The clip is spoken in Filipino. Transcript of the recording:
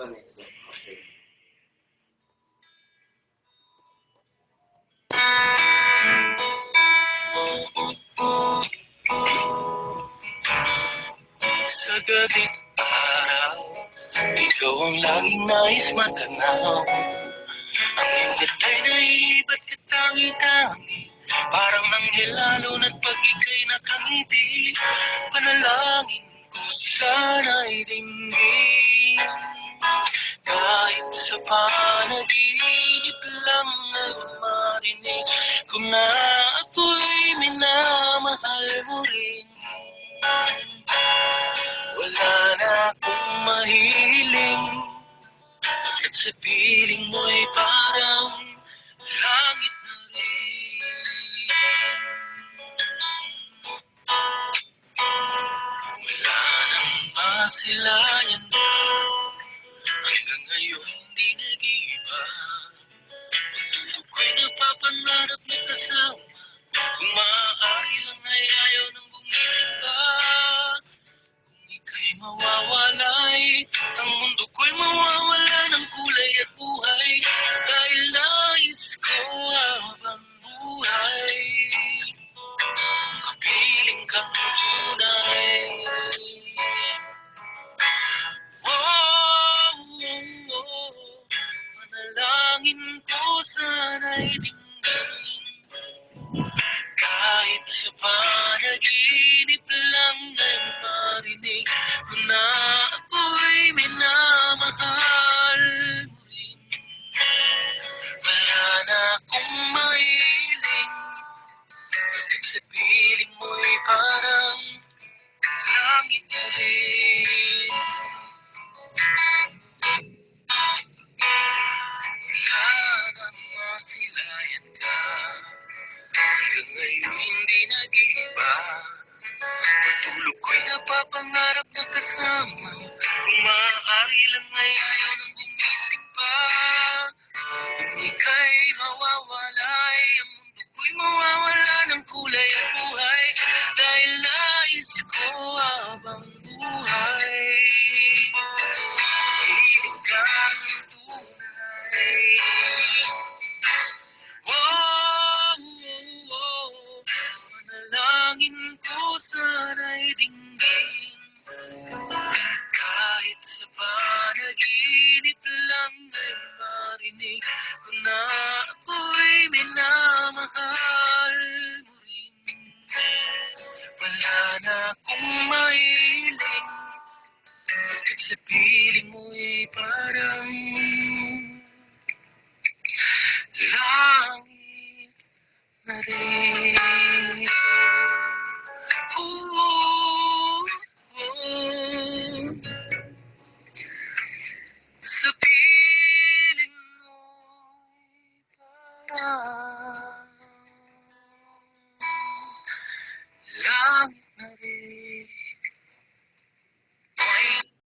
Connection. Okay. Sa gabing araw, ikaw ang laging nais matanaw. Ang iyong ganda'y naiba't katangi-tangi, parang anghel lalo na't pag ika'y nakangiti. Panalangin ko sana'y dinggin, kahit sa panaginip lang ay marinig ko na ako'y minamahal mo rin. Wala na akong mahiling, at sa piling mo'y parang langit na rin. Wala nang masilayan na, hanggang ngayon hindi nag-iiba. Tulog ko'y napapangarap na kasama, kung maaari lang ay ayaw nang gumising pa. Kung ika'y mawawalay, ang mundo ko'y mawawala ng kulay at buhay, dahil nais ko habang buhay kapiling kang tunay. Oh, oh, oh, manalangin ko sana'y dinggin, kahit sa panaginip lang ay marinig ko na ako'y minamahal mo rin. Wala na akong mahiling, at sa piling mo'y parang langit na rin. Wala nang masilayan ka, hanggang ngayon hindi nag-iiba. Matulog ko'y napapangarap na kasama, kung maaari lang ay ayaw nang gumising pa. Kung ika'y mawawalay, ang mundo ko'y mawawala ng kulay at buhay, dahil nais ko habang buhay hiling kang tunay. Oh, oh, oh, manalangin ko sana'y dinggin, kahit sa panaginip lang ay marinig ko na ako'y minamahal mo rin. Wala na akong mahiling, at sa piling mo'y parang langit na rin.